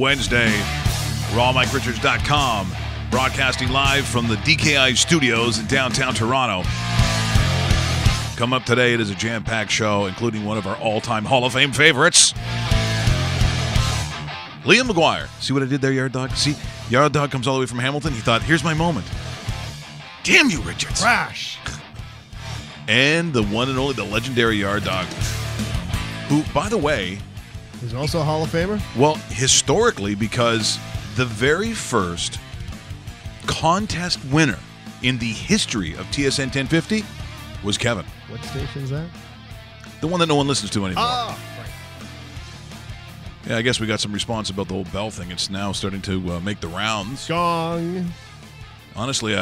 Wednesday. RawMikeRichards.com, broadcasting live from the DKI studios in downtown Toronto. Come up today, it is a jam-packed show, including one of our all-time Hall of Fame favorites, Liam McGuire. See what I did there, Yard Dog? See, Yard Dog comes all the way from Hamilton. He thought, here's my moment. Damn you, Richards. Crash. And the one and only, the legendary Yard Dog, who, by the way... He's also a Hall of Famer? Well, historically, because the very first contest winner in the history of TSN 1050 was Kevin. What station is that? The one that no one listens to anymore. Oh, right. Yeah, I guess we got some response about the whole bell thing. It's now starting to make the rounds. Gong. Honestly,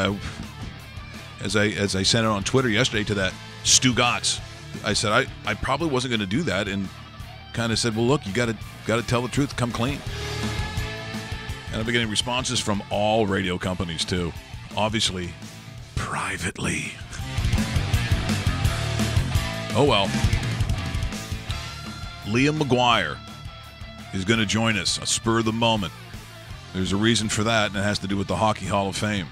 as I sent it on Twitter yesterday to that Stu Gotts, I said I probably wasn't going to do that, and kind of said, well, look, you got to tell the truth, come clean. And I've been getting responses from all radio companies too, obviously privately. Oh well. Liam McGuire is going to join us, a spur of the moment. There's a reason for that, and it has to do with the Hockey Hall of Fame.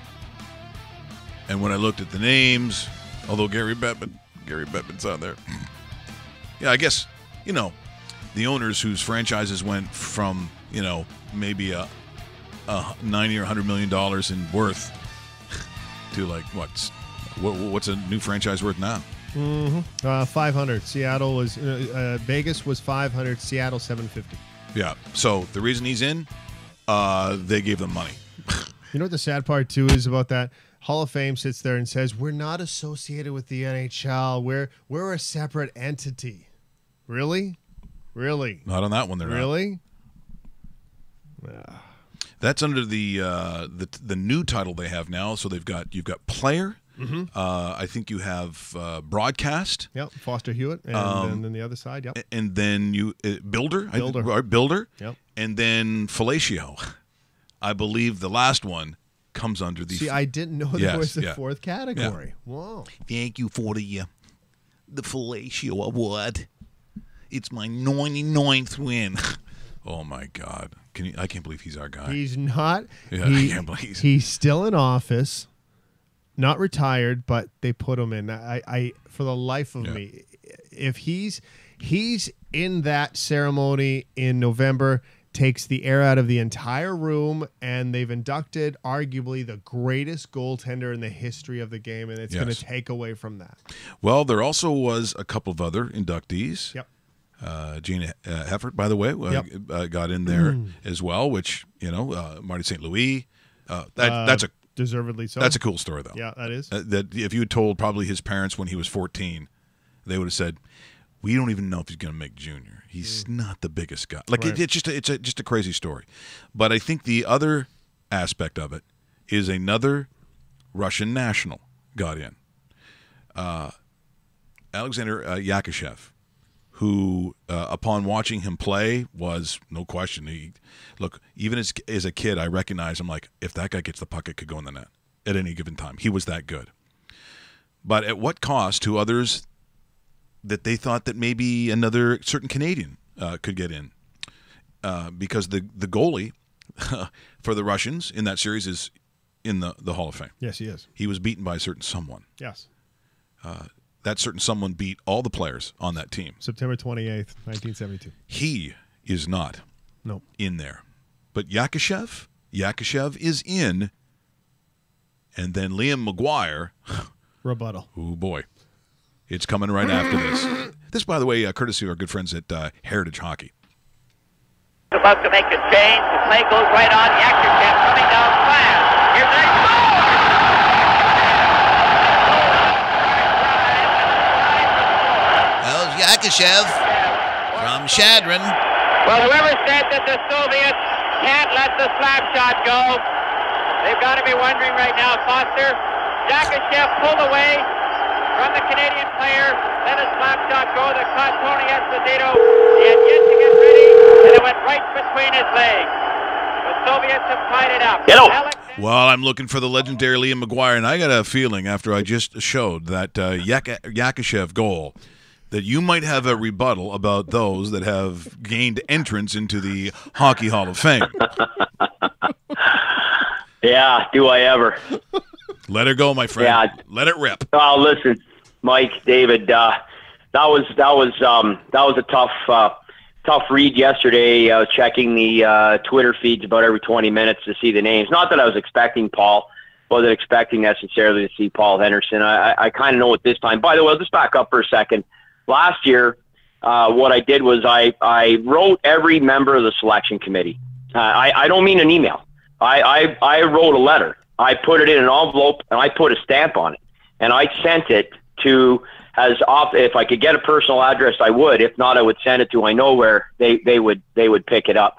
And when I looked at the names, although Gary Bettman's on there. Yeah, I guess, the owners whose franchises went from, maybe a $90 or $100 million in worth to like, what's a new franchise worth now? 500. Seattle was Vegas was 500. Seattle 750. Yeah. So the reason he's in, they gave them money. You know what the sad part too is about that? Hall of Fame sits there and says we're not associated with the NHL. We're a separate entity. Really? Not on that one. They're really. Not. That's under the new title they have now. So you've got player. Mm-hmm. I think you have broadcast. Yep, Foster Hewitt, and then the other side. Yep, and then you builder. Builder. Yep, and then fellatio. I believe the last one comes under the. See, I didn't know there was a fourth category. Yeah. Whoa! Thank you for the fellatio award. It's my 99th win. Oh my God! I can't believe he's our guy. He's not. Yeah, I can't believe he's still in office. Not retired, but they put him in. I for the life of me, if he's in that ceremony in November, takes the air out of the entire room, and they've inducted arguably the greatest goaltender in the history of the game, and it's going to take away from that. Well, there also was a couple of other inductees. Yep. Gene Heffert, by the way, got in there as well, which, Marty St. Louis. That's a deservedly so. That's a cool story, though. Yeah, that is. That if you had told probably his parents when he was 14, they would have said, "We don't even know if he's going to make junior. He's not the biggest guy." Like it's just a crazy story. But I think the other aspect of it is another Russian national got in, Alexander Yakashev, who upon watching him play was no question. Even as a kid, I recognized him. Like, if that guy gets the puck, it could go in the net at any given time. He was that good. But at what cost to others that they thought that maybe another certain Canadian could get in? Because the goalie for the Russians in that series is in the Hall of Fame. Yes, he is. He was beaten by a certain someone. Yes. That certain someone beat all the players on that team. September 28th, 1972. He is not in there. But Yakashev is in, and then Liam McGuire. Rebuttal. Oh, boy. It's coming right after this. This, by the way, courtesy of our good friends at Heritage Hockey. About to make a change. The play goes right on. Yakashev coming down fast. Here's a goal! Well, Yakashev from Shadron. Well, whoever said that the Soviets can't let the slap shot go, they've got to be wondering right now. Foster, Yakashev pulled away from the Canadian player, let his slap shot go that caught Tony Esposito. He had yet to get ready, and it went right between his legs. The Soviets have tied it up. Well, I'm looking for the legendary Liam McGuire, and I got a feeling after I just showed that Yakashev goal that you might have a rebuttal about those that have gained entrance into the Hockey Hall of Fame. Yeah, do I ever? Let her go, my friend. Yeah. Let it rip. Oh, listen, Mike, David, that was a tough read yesterday. Checking the Twitter feeds about every 20 minutes to see the names. Not that I was expecting Paul, wasn't expecting necessarily to see Paul Henderson. I kind of know at this time. By the way, I'll just back up for a second. Last year, what I did was I wrote every member of the selection committee. I don't mean an email. I wrote a letter. I put it in an envelope and I put a stamp on it, and I sent it to if I could get a personal address, I would. If not, I would send it to I know where they would pick it up.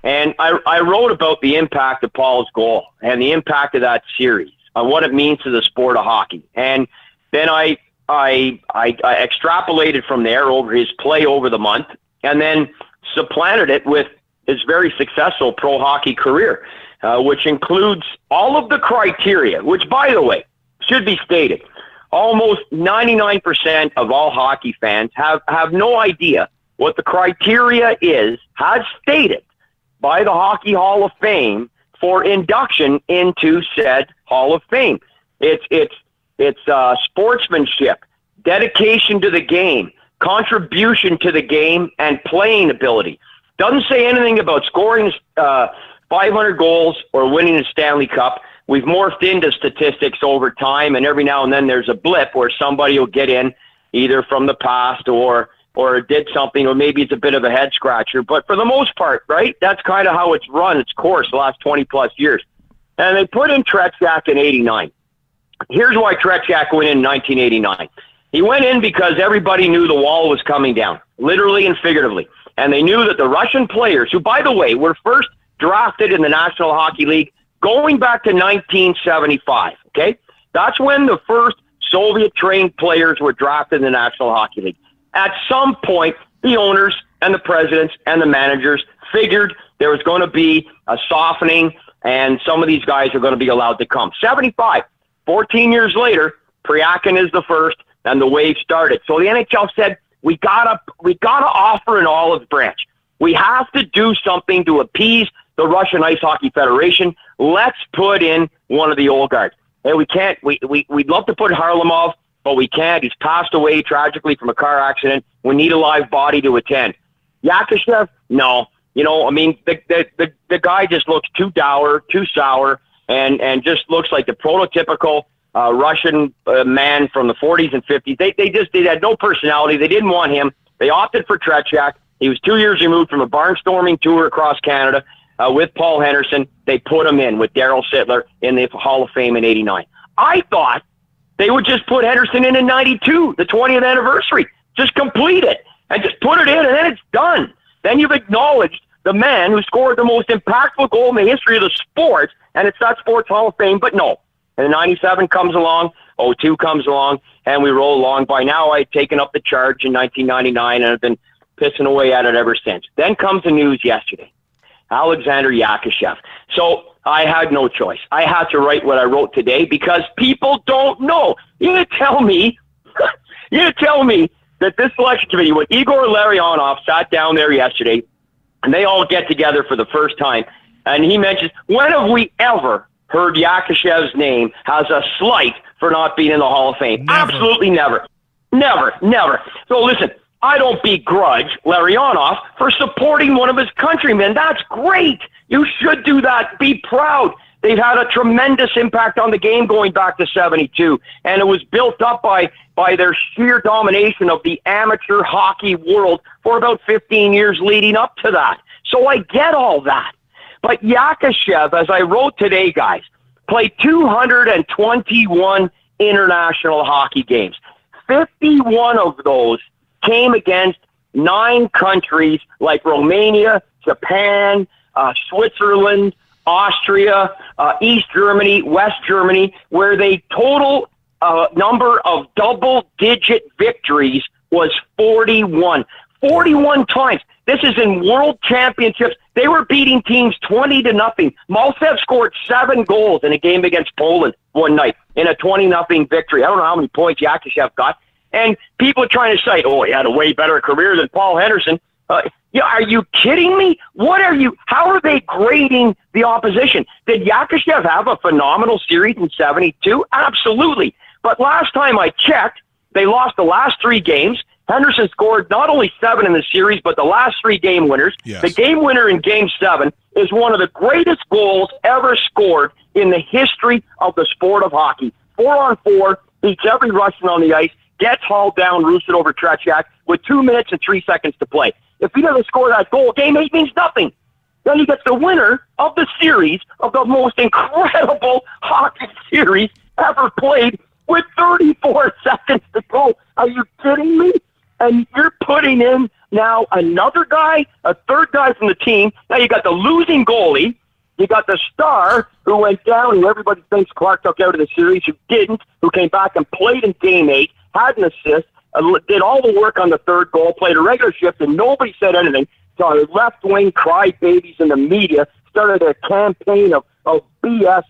And I wrote about the impact of Paul's goal and the impact of that series on what it means to the sport of hockey. And then I extrapolated from there over his play over the month, and then supplanted it with his very successful pro hockey career, which includes all of the criteria, which, by the way, should be stated. Almost 99% of all hockey fans have no idea what the criteria is, as stated by the Hockey Hall of Fame for induction into said Hall of Fame. It's sportsmanship, dedication to the game, contribution to the game, and playing ability. Doesn't say anything about scoring 500 goals or winning the Stanley Cup. We've morphed into statistics over time, and every now and then there's a blip where somebody will get in either from the past or did something, or maybe it's a bit of a head scratcher. But for the most part, right, that's kind of how it's run its course the last 20-plus years. And they put in Tretiak in 89. Here's why Tretiak went in 1989. He went in because everybody knew the wall was coming down, literally and figuratively. And they knew that the Russian players, who, by the way, were first drafted in the National Hockey League going back to 1975, okay? That's when the first Soviet-trained players were drafted in the National Hockey League. At some point, the owners and the presidents and the managers figured there was going to be a softening, and some of these guys are going to be allowed to come. 75, 14 years later, Priakin is the first, and the wave started. So the NHL said, we gotta offer an olive branch. We have to do something to appease the Russian Ice Hockey Federation. Let's put in one of the old guards. Hey, we can't. We'd love to put Harlamov, but we can't. He's passed away tragically from a car accident. We need a live body to attend. Yakushev, no. You know, I mean, the guy just looks too dour, too sour, and just looks like the prototypical Russian man from the 40s and 50s. They had no personality. They didn't want him. They opted for Tretiak. He was 2 years removed from a barnstorming tour across Canada with Paul Henderson. They put him in with Darryl Sittler in the Hall of Fame in 89. I thought they would just put Henderson in 92, the 20th anniversary. Just complete it and just put it in, and then it's done. Then you've acknowledged the man who scored the most impactful goal in the history of the sport, and it's not Sports Hall of Fame, but no. And 97 comes along, 02 comes along, and we roll along. By now, I'd taken up the charge in 1999, and I've been pissing away at it ever since. Then comes the news yesterday. Alexander Yakushev. So I had no choice. I had to write what I wrote today because people don't know. You're going to tell me that this selection committee, when Igor Larionov sat down there yesterday, and they all get together for the first time, and he mentions, when have we ever heard Yakushev's name has a slight for not being in the Hall of Fame? Never. Absolutely never. Never. So listen, I don't begrudge Larionov for supporting one of his countrymen. That's great. You should do that. Be proud. They've had a tremendous impact on the game going back to 72, and it was built up by their sheer domination of the amateur hockey world for about 15 years leading up to that. So I get all that. But Yakushev, as I wrote today, guys, played 221 international hockey games. 51 of those came against 9 countries like Romania, Japan, Switzerland, Austria, East Germany, West Germany, where the total number of double-digit victories was 41. 41 times. This is in world championships. They were beating teams 20-0. Maltsev scored 7 goals in a game against Poland one night in a 20-0 victory. I don't know how many points Yakushev got. And people are trying to cite, he had a way better career than Paul Henderson. Are you kidding me? How are they grading the opposition? Did Yakushev have a phenomenal series in 72? Absolutely. But last time I checked, they lost the last 3 games. Henderson scored not only 7 in the series, but the last 3 game winners. Yes. The game winner in Game 7 is one of the greatest goals ever scored in the history of the sport of hockey. 4-on-4, beats every Russian on the ice, gets hauled down, roosted over Tretiak with 2 minutes and 3 seconds to play. If he doesn't score that goal, Game 8 means nothing. Then he gets the winner of the series, of the most incredible hockey series ever played, with 34 seconds to go. Are you kidding me? And you're putting in now another guy, a third guy from the team. Now you got the losing goalie. You got the star who went down, who everybody thinks Clark took out of the series, who didn't, who came back and played in Game 8, had an assist, did all the work on the third goal, played a regular shift, and nobody said anything. So left-wing crybabies in the media started a campaign of BS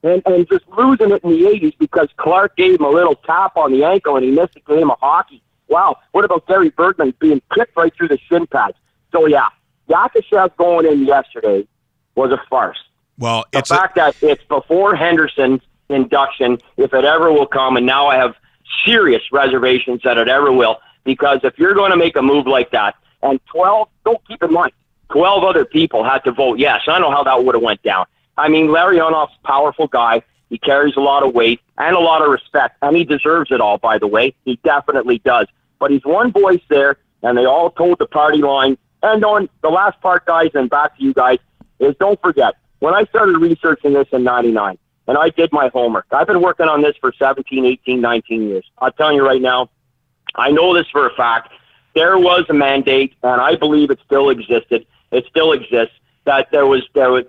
and just losing it in the 80s because Clark gave him a little tap on the ankle and he missed a game of hockey. Wow, what about Gary Bergman being kicked right through the shin pads? So, yeah, Yakushev going in yesterday was a farce. Well, the fact that it's before Henderson's induction, if it ever will come, and now I have serious reservations that it ever will, because if you're going to make a move like that, and 12, don't keep in mind, 12 other people had to vote yes. I don't know how that would have went down. I mean, Larionov's a powerful guy. He carries a lot of weight and a lot of respect, and he deserves it all, by the way. He definitely does. But he's one voice there, and they all told the party line. And on the last part, guys, and back to you guys, is don't forget, when I started researching this in 99, and I did my homework, I've been working on this for 17, 18, 19 years. I'm telling you right now, I know this for a fact. There was a mandate, and I believe it still existed. It still exists, that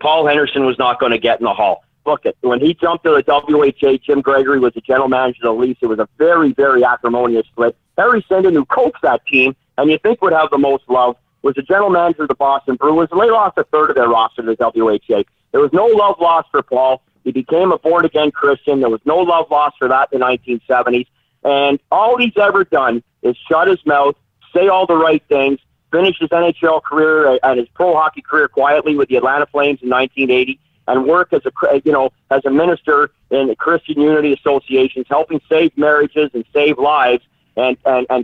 Paul Henderson was not going to get in the Hall. Look, when he jumped to the WHA, Jim Gregory was the general manager of the Leafs. It was a very, very acrimonious split. Harry Sinden, who coached that team, and you think would have the most love, was the general manager of the Boston Bruins, and they lost a third of their roster to the WHA. There was no love lost for Paul. He became a born-again Christian. There was no love lost for that in the 1970s. And all he's ever done is shut his mouth, say all the right things, finish his NHL career and his pro hockey career quietly with the Atlanta Flames in 1980, and work as a minister in the Christian Unity Associations, helping save marriages and save lives and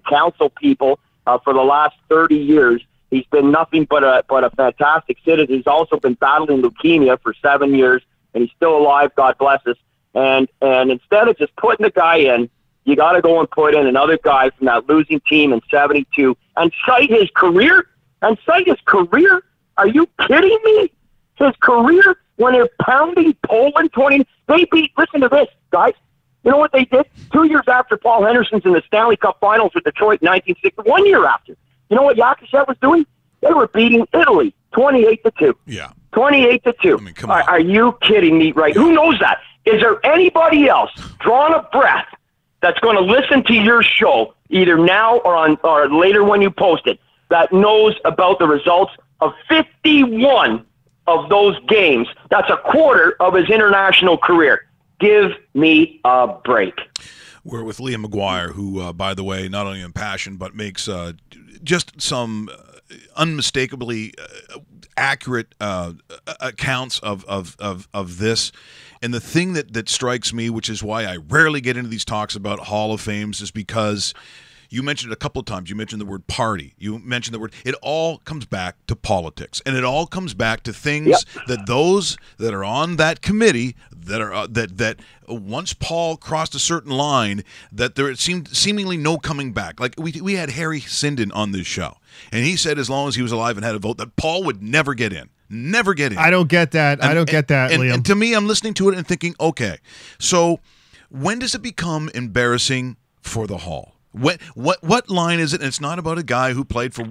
counsel people for the last 30 years. He's been nothing but a fantastic citizen. He's also been battling leukemia for 7 years, and he's still alive. God bless us. And instead of just putting the guy in, you got to go and put in another guy from that losing team in 72 and cite his career. Are you kidding me? His career, when they're pounding Poland 20, they beat, listen to this, guys. You know what they did? 2 years after Paul Henderson's in the Stanley Cup Finals with Detroit in 1960, 1 year after. You know what Yakushev was doing? They were beating Italy 28-2. Yeah. 28-2. I mean, come on. Are you kidding me? Right? Who knows that? Is there anybody else drawing a breath that's going to listen to your show either now or later when you post it that knows about the results of 51 of those games? That's a quarter of his international career. Give me a break. We're with Liam McGuire, who, by the way, not only impassioned, but makes just some unmistakably accurate accounts of this. And the thing that strikes me, which is why I rarely get into these talks about Hall of Fames, is because you mentioned it a couple of times. You mentioned the word party. You mentioned the word. It all comes back to politics, and it all comes back to things that those that are on that committee that once Paul crossed a certain line, that there seemed seemingly no coming back. Like we had Harry Sinden on this show, and he said as long as he was alive and had a vote, that Paul would never get in. Never get in. I don't get that. Liam. And to me, I'm listening to it and thinking, okay, so when does it become embarrassing for the Hall? What line is it? And it's not about a guy who played for,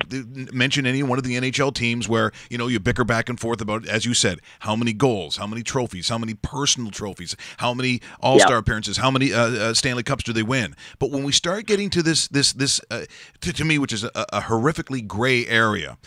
mention any one of the NHL teams where, you bicker back and forth about, as you said, how many goals, how many trophies, how many personal trophies, how many All-Star appearances, how many Stanley Cups do they win? But when we start getting to this to me, which is a horrifically gray area,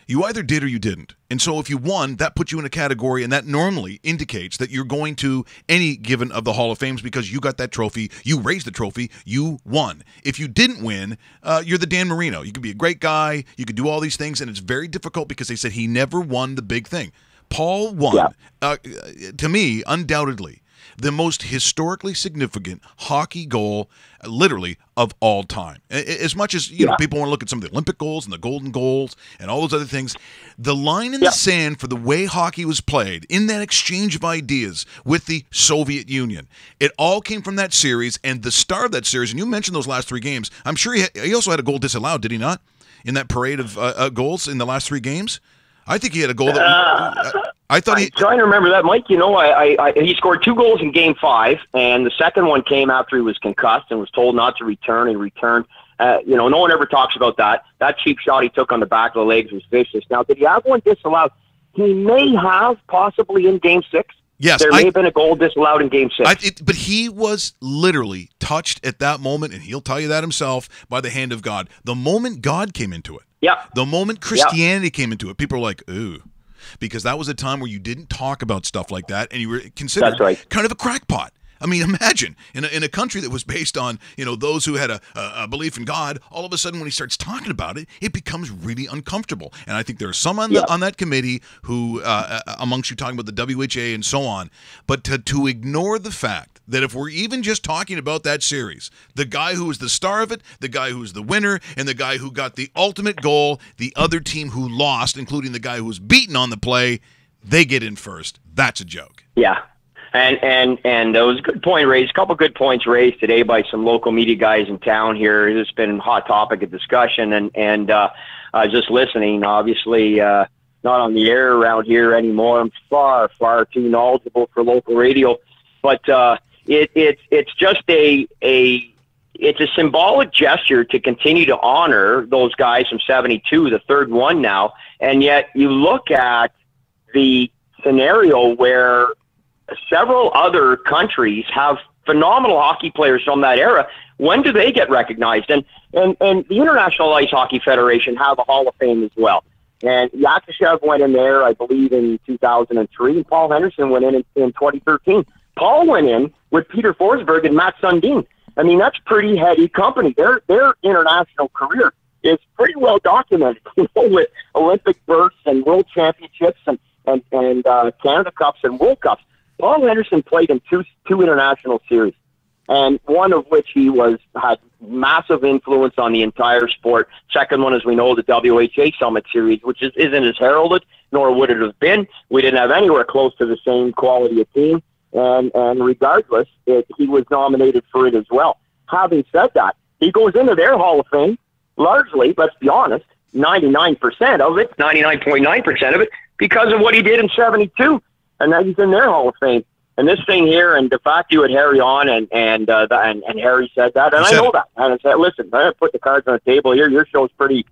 You either did or you didn't. And so if you won, that puts you in a category, and that normally indicates that you're going to any given of the Hall of Fames because you got that trophy, you raised the trophy, you won. If you didn't win, you're the Dan Marino. You could be a great guy, you could do all these things, and it's very difficult because they said he never won the big thing. Paul won, to me, undoubtedly, the most historically significant hockey goal, literally, of all time. As much as people want to look at some of the Olympic goals and the golden goals and all those other things, the line in the sand for the way hockey was played in that exchange of ideas with the Soviet Union, it all came from that series, and the star of that series, and you mentioned those last 3 games, I'm sure he also had a goal disallowed, did he not, in that parade of goals in the last 3 games? I think he had a goal that I thought he. I'm trying to remember that, Mike. You know, he scored 2 goals in Game 5, and the second one came after he was concussed and was told not to return. He returned. No one ever talks about that. That cheap shot he took on the back of the legs was vicious. Now, did he have one disallowed? He may have, possibly in Game 6. Yes, there may have been a goal disallowed in Game 6. But he was literally touched at that moment, and he'll tell you that himself, by the hand of God. The moment God came into it. Yeah. The moment Christianity came into it, people are like, ooh. Because that was a time where you didn't talk about stuff like that, and you were considered kind of a crackpot. I mean, imagine in a country that was based on those who had a belief in God. All of a sudden, when he starts talking about it, it becomes really uncomfortable. And I think there are some on that committee who, amongst you talking about the WHA and so on, but to ignore the fact that if we're even just talking about that series, the guy who was the star of it, the guy who was the winner, and the guy who got the ultimate goal, the other team who lost, including the guy who was beaten on the play, they get in first. That's a joke. Yeah. And there was a good point raised, a couple good points raised today by some local media guys in town here. It's been a hot topic of discussion, and just listening. Obviously, not on the air around here anymore. I'm far, far too knowledgeable for local radio, but it's just it's a symbolic gesture to continue to honor those guys from '72, the third one now, and yet you look at the scenario where several other countries have phenomenal hockey players from that era. When do they get recognized? And the International Ice Hockey Federation have a Hall of Fame as well. And Yakushev went in there, I believe, in 2003, and Paul Henderson went in 2013. Paul went in with Peter Forsberg and Matt Sundin. I mean, that's pretty heady company. Their international career is pretty well documented, with Olympic berths and World Championships and Canada Cups and World Cups. Paul Henderson played in two international series, and one of which he had massive influence on the entire sport. Second one, as we know, the WHA Summit Series, which isn't as heralded, nor would it have been. We didn't have anywhere close to the same quality of team, and regardless, he was nominated for it as well. Having said that, he goes into their Hall of Fame largely, let's be honest, 99% of it, 99.9% of it, because of what he did in '72. And now he's in their Hall of Fame. And this thing here, and the fact you had Harry on, and Harry said that, and I know that. And I said, listen, I put the cards on the table here. Your show's pretty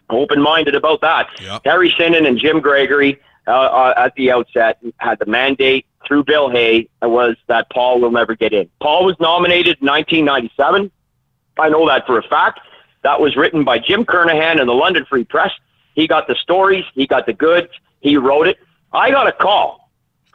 open-minded about that. Yep. Harry Sinden and Jim Gregory at the outset had the mandate through Bill Hay was that Paul will never get in. Paul was nominated in 1997. I know that for a fact. That was written by Jim Kernahan and the London Free Press. He got the stories. He got the goods. He wrote it. I got a call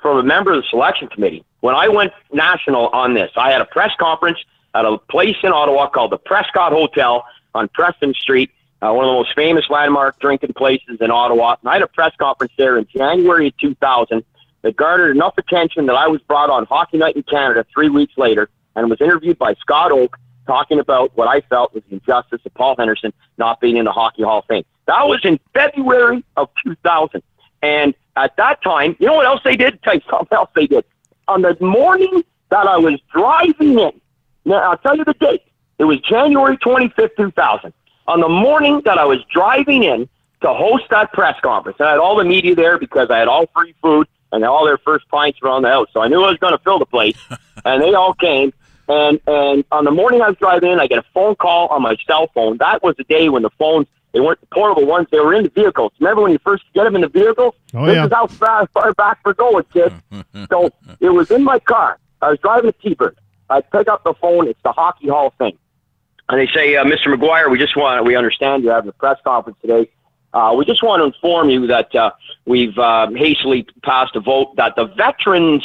from a member of the selection committee when I went national on this. I had a press conference at a place in Ottawa called the Prescott Hotel on Preston Street, one of the most famous landmark drinking places in Ottawa. And I had a press conference there in January of 2000 that garnered enough attention that I was brought on Hockey Night in Canada 3 weeks later and was interviewed by Scott Oak talking about what I felt was the injustice of Paul Henderson not being in the Hockey Hall of Fame. That was in February of 2000. And at that time, you know what else they did? Tell you something else they did. On the morning that I was driving in, now I'll tell you the date. It was January 25th, 2000. On the morning that I was driving in to host that press conference, and I had all the media there because I had all free food and all their first pints were on the house. So I knew I was going to fill the place, and they all came. And on the morning I was driving in, I get a phone call on my cell phone. That was the day when the phones, they weren't the portable ones, they were in the vehicles. Remember when you first get them in the vehicles? This is how far back we're going, kid. So it was in my car. I was driving a T-Bird. I pick up the phone. It's the Hockey Hall of Fame. And they say, Mr. McGuire, we understand you're having a press conference today. We just want to inform you that we've hastily passed a vote that the veterans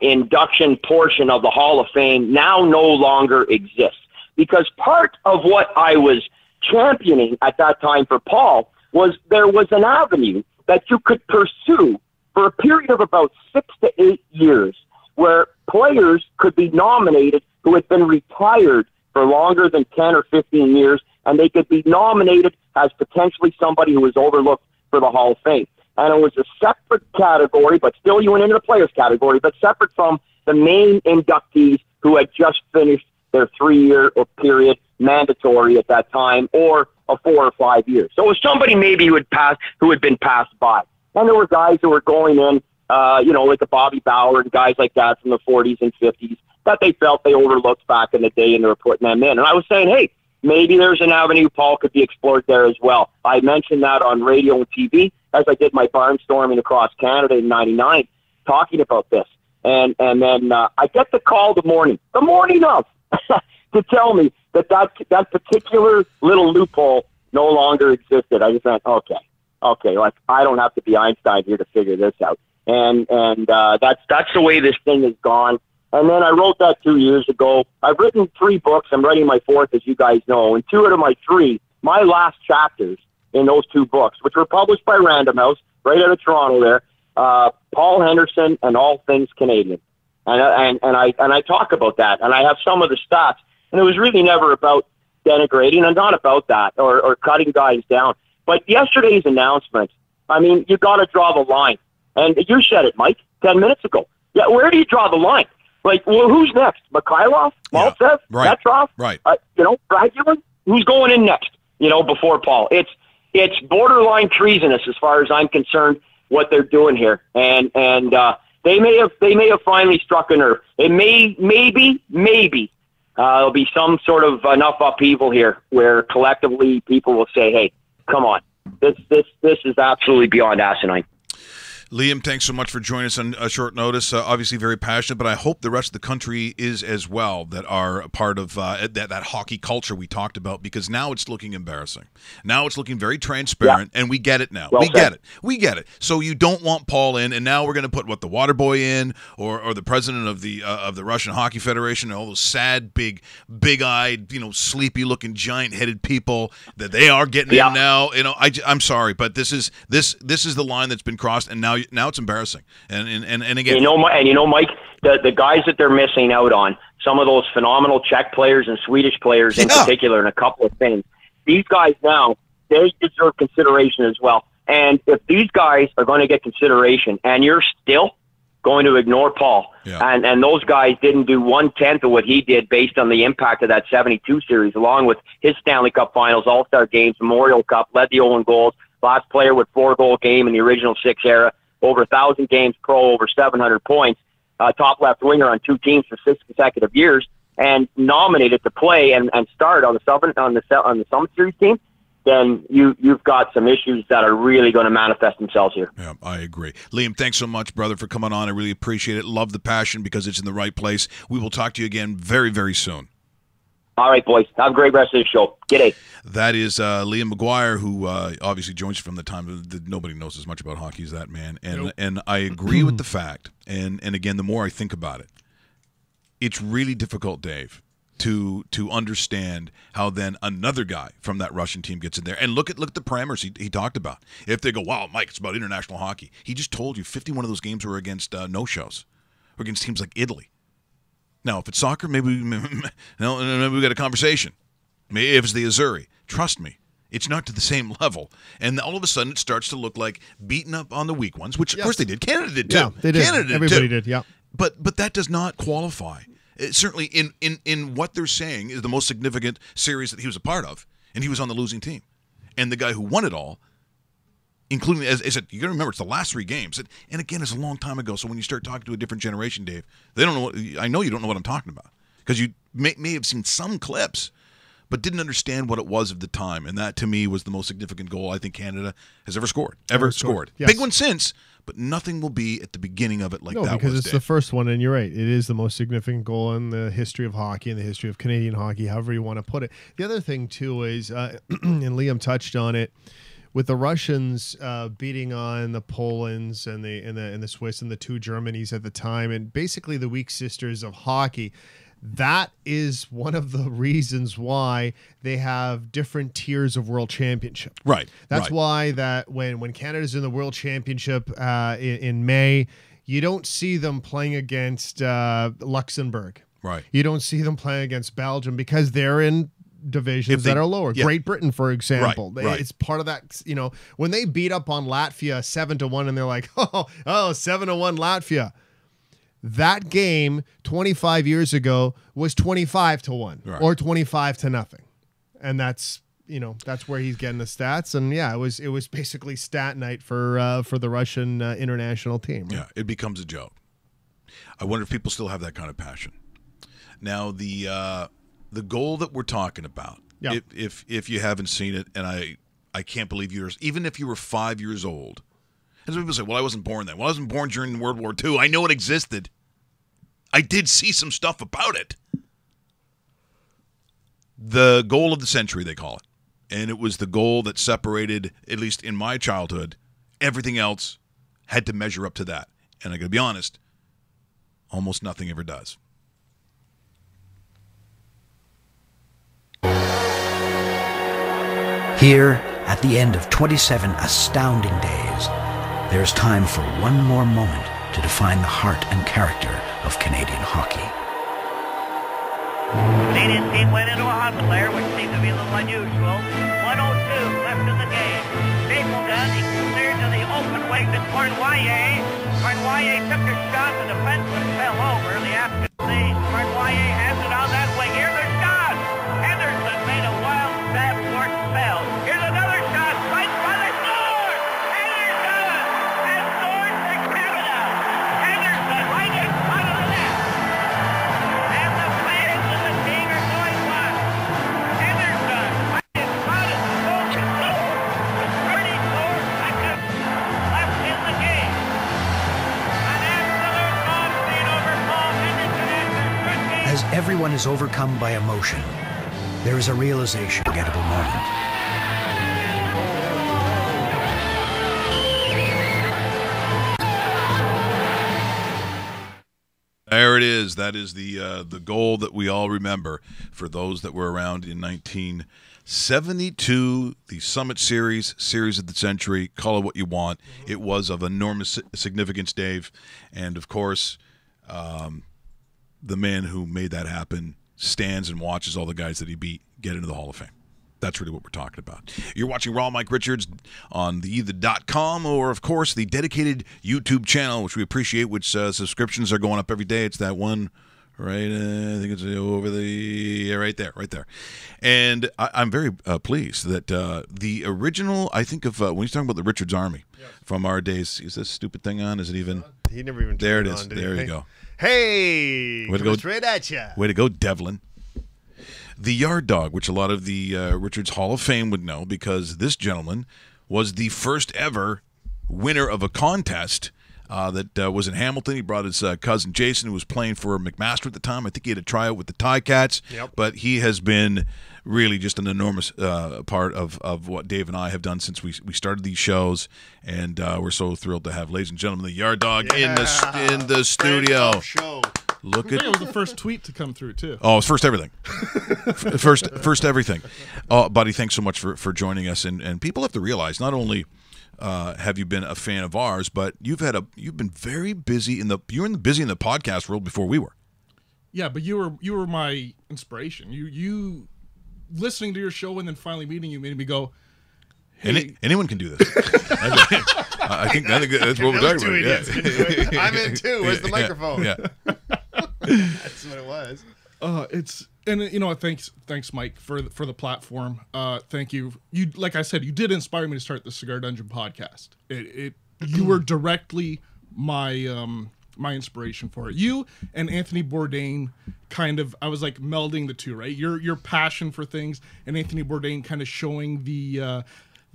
induction portion of the Hall of Fame now no longer exists. Because part of what I was championing at that time for Paul was there was an avenue that you could pursue for a period of about 6 to 8 years where players could be nominated who had been retired for longer than 10 or 15 years, and they could be nominated as potentially somebody who was overlooked for the Hall of Fame. And it was a separate category, but still you went into the players category, but separate from the main inductees who had just finished their 3-year period mandatory at that time, or a 4 or 5 years. So it was somebody maybe who had been passed by. And there were guys who were going in, like the Bobby Bauer and guys like that from the 40s and 50s that they felt they overlooked back in the day, and they were putting them in. And I was saying, hey, maybe there's an avenue Paul could be explored there as well. I mentioned that on radio and TV as I did my barnstorming across Canada in '99, talking about this. And then I get the call the morning of, to tell me that particular little loophole no longer existed. I just went, okay, like I don't have to be Einstein here to figure this out. And that's the way this thing has gone. And then I wrote that 2 years ago. I've written 3 books. I'm writing my 4th, as you guys know. And 2 out of my 3, my last chapters in those 2 books, which were published by Random House, right out of Toronto there, Paul Henderson and All Things Canadian. And I talk about that. And I have some of the stats. And it was really never about denigrating, and not about that, or cutting guys down. But yesterday's announcement, I mean, you got to draw the line. And you said it, Mike, 10 minutes ago. Yeah, where do you draw the line? Like, well, who's next? Mikhailov? Maltsev? Right. Petrov? Right. Dragulin? Who's going in next, before Paul? It's borderline treasonous as far as I'm concerned, what they're doing here. And they may have finally struck a nerve. It maybe there'll be some sort of enough upheaval here where collectively people will say, hey, come on. This is absolutely beyond asinine. Liam, thanks so much for joining us on short notice. Obviously very passionate, but I hope the rest of the country is as well, that are a part of that hockey culture we talked about, because now it's looking embarrassing. Now it's looking very transparent, and we get it now. Well said. We get it. So you don't want Paul in, and now we're going to put, the water boy in, or the president of the Russian Hockey Federation, and all those sad, big-eyed, sleepy-looking, giant-headed people that they are getting in now. I'm sorry, but this is the line that's been crossed, and now it's embarrassing. And again, Mike, the guys that they're missing out on, some of those phenomenal Czech players and Swedish players in particular, and a couple of things. These guys now, they deserve consideration as well. And if these guys are going to get consideration, and you're still going to ignore Paul, and those guys didn't do 1/10 of what he did based on the impact of that 72 series, along with his Stanley Cup Finals, All-Star Games, Memorial Cup, led the Owen goals, last player with 4-goal game in the original 6 era, over 1,000 games pro, over 700 points, top left winger on 2 teams for 6 consecutive years, and nominated to play and start on the Summit Series team, then you've got some issues that are really going to manifest themselves here. Yeah, I agree. Liam, thanks so much, brother, for coming on. I really appreciate it. Love the passion because it's in the right place. We will talk to you again very, very soon. All right, boys. Have a great rest of the show. G'day. That is Liam McGuire, who obviously joins from the time that nobody knows as much about hockey as that man. And I agree with the fact, and again, the more I think about it, it's really difficult, Dave, to understand how then another guy from that Russian team gets in there. And look at the parameters he talked about. If they go, wow, Mike, it's about international hockey. He just told you 51 of those games were against no-shows, or against teams like Italy. Now, if it's soccer, maybe we got a conversation. Maybe if it's the Azzurri, trust me, it's not to the same level. And all of a sudden, it starts to look like beating up on the weak ones, which, of course, they did. Canada did, too. Yeah, they did. Canada did, Everybody too. did, yeah. But that does not qualify. Certainly, in what they're saying is the most significant series that he was a part of, and he was on the losing team. And the guy who won it all, including, as I said, you got to remember, it's the last 3 games. And again, it's a long time ago, so when you start talking to a different generation, Dave, they don't know I know you don't know what I'm talking about, because you may have seen some clips, but didn't understand what it was of the time. And that, to me, was the most significant goal I think Canada has ever scored. Yes. Big one since, but nothing will be at the beginning of it like that was. No, because it's the first one, and you're right. It is the most significant goal in the history of hockey, in the history of Canadian hockey, however you want to put it. The other thing, too, is, and Liam touched on it, with the Russians beating on the Polands and the Swiss and the two Germanys at the time, and basically the weak sisters of hockey. That is one of the reasons why they have different tiers of world championship. Right. That's why that when Canada's in the world championship in May, you don't see them playing against Luxembourg. Right. You don't see them playing against Belgium because they're in divisions that are lower. Yeah. Great Britain, for example. Right. It's part of that, when they beat up on Latvia 7-1 and they're like, 7-1 Latvia. That game 25 years ago was 25-1 or 25-0. And that's where he's getting the stats. And yeah, it was basically stat night for the Russian international team. Right? Yeah, it becomes a joke. I wonder if people still have that kind of passion. Now the goal that we're talking about, if you haven't seen it, and I can't believe even if you were 5 years old. And some people say, well, I wasn't born then. Well, I wasn't born during World War II. I know it existed. I did see some stuff about it. The goal of the century, they call it. And it was the goal that separated, at least in my childhood, everything else had to measure up to that. And I got to be honest, almost nothing ever does. Here, at the end of 27 astounding days, there's time for one more moment to define the heart and character of Canadian hockey. Canadian team went into a hot flare, which seemed to be a little unusual. 1:02 left in the game. Stapleton, he cleared to the open wing to Cornwallier. Cornwallier took a shot, the defenseman fell over. The afternoon, Cornwallier has it on that wing. Here's a shot! Henderson made a wild stab for spell. Here's another shot, right by the score! Henderson has scored for Canada! Henderson right in front of the net! And the fans of the team are going wild. Henderson right in front of the goal control with 34 seconds left in the game. An absolute bombing over Paul Henderson after 13. As everyone is overcome by emotion, there is a realization, forgettable moment. There it is. That is the goal that we all remember for those that were around in 1972, the Summit Series of the century, call it what you want. It was of enormous significance, Dave. And, of course, the man who made that happen stands and watches all the guys that he beat get into the Hall of Fame. That's really what we're talking about. You're watching Raw Mike Richards on the either.com or, of course, the dedicated YouTube channel, which we appreciate, which subscriptions are going up every day. It's that one, right? I think it's over right there. And I'm very pleased that the original, I think of when he's talking about the Richards Army from our days. Is this stupid thing on? Is it even? He never even There it turned is. on, did There he? you go. Hey, Way to coming go. straight at you. Way to go, Devlin. The Yard Dog, which a lot of the Richards Hall of Fame would know because this gentleman was the first ever winner of a contest that was in Hamilton. He brought his cousin Jason, who was playing for McMaster at the time. I think he had a tryout with the Ticats. Yep. But he has been really just an enormous part of what Dave and I have done since we started these shows. And we're so thrilled to have, ladies and gentlemen, the Yard Dog in the studio. Show. Look I think at it was the first tweet to come through, too. Oh, it's first everything. first everything. Oh, buddy, thanks so much for joining us. And people have to realize not only have you been a fan of ours, but you've been very busy in the podcast world before we were. Yeah, but you were my inspiration. You listening to your show and then finally meeting you made me go, hey. Anyone can do this. I think that's what we're talking about. Yeah. I'm in too. Where's the microphone? Yeah. That's what it was. Thanks Mike for the platform. Thank you. You, like I said, you did inspire me to start the Cigar Dungeon podcast. You were directly my inspiration for it. You and Anthony Bourdain I was like melding the two, right? Your passion for things and Anthony Bourdain kind of showing the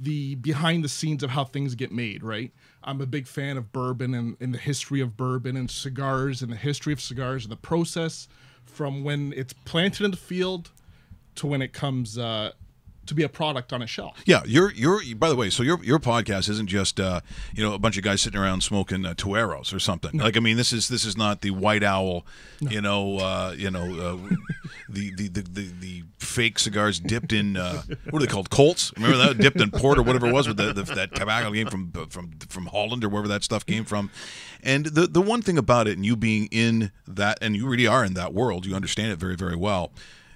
behind the scenes of how things get made, right? I'm a big fan of bourbon and the history of bourbon and cigars and the history of cigars and the process from when it's planted in the field to when it comes to to be a product on a shelf. Yeah, you're. By the way, so your podcast isn't just a bunch of guys sitting around smoking Tueros or something. No. Like, I mean, this is not the White Owl. No. The fake cigars dipped in what are they called? Colts. Remember that, dipped in port or whatever it was, with that tobacco came from Holland or wherever that stuff came from. And the one thing about it, and you being in that, and you really are in that world, you understand it very, very well,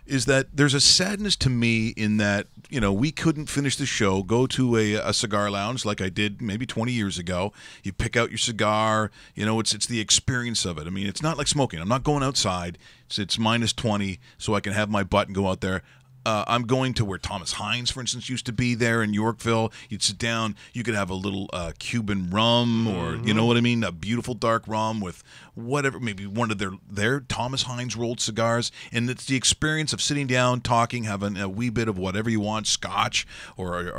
is that there's a sadness to me in that, we couldn't finish the show, go to a cigar lounge like I did maybe 20 years ago. You pick out your cigar, it's the experience of it. I mean, it's not like smoking. I'm not going outside. It's minus 20, so I can have my butt and go out there. I'm going to where Thomas Hines, for instance, used to be there in Yorkville. You'd sit down. You could have a little Cuban rum, or you know what I mean, a beautiful dark rum with whatever, maybe one of their Thomas Hines rolled cigars. And it's the experience of sitting down, talking, having a wee bit of whatever you want, Scotch or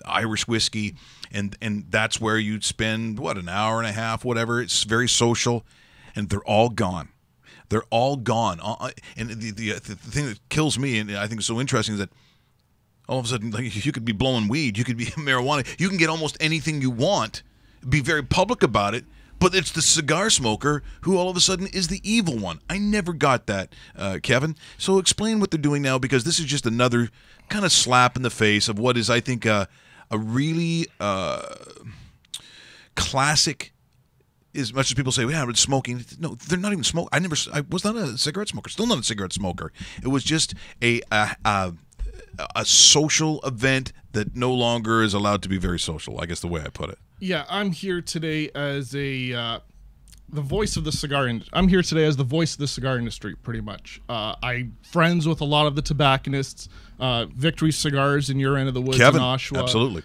Irish whiskey, and that's where you'd spend an hour and a half, whatever. It's very social, and they're all gone. They're all gone. And the thing that kills me, and I think is so interesting, is that all of a sudden, like, you could be blowing weed, you could be marijuana, you can get almost anything you want, be very public about it, but it's the cigar smoker who all of a sudden is the evil one. I never got that, Kevin. So explain what they're doing now, because this is just another kind of slap in the face of what is, I think, a really classic. As much as people say, yeah, it's smoking. No, they're not even smoking. I was not a cigarette smoker. Still not a cigarette smoker. It was just a social event that no longer is allowed to be very social, I guess the way I put it. Yeah, I'm here today as the voice of the cigar industry. I'm here today as the voice of the cigar industry, pretty much. I'm friends with a lot of the tobacconists. Victory Cigars in your end of the woods, Kevin, in Oshawa. Absolutely.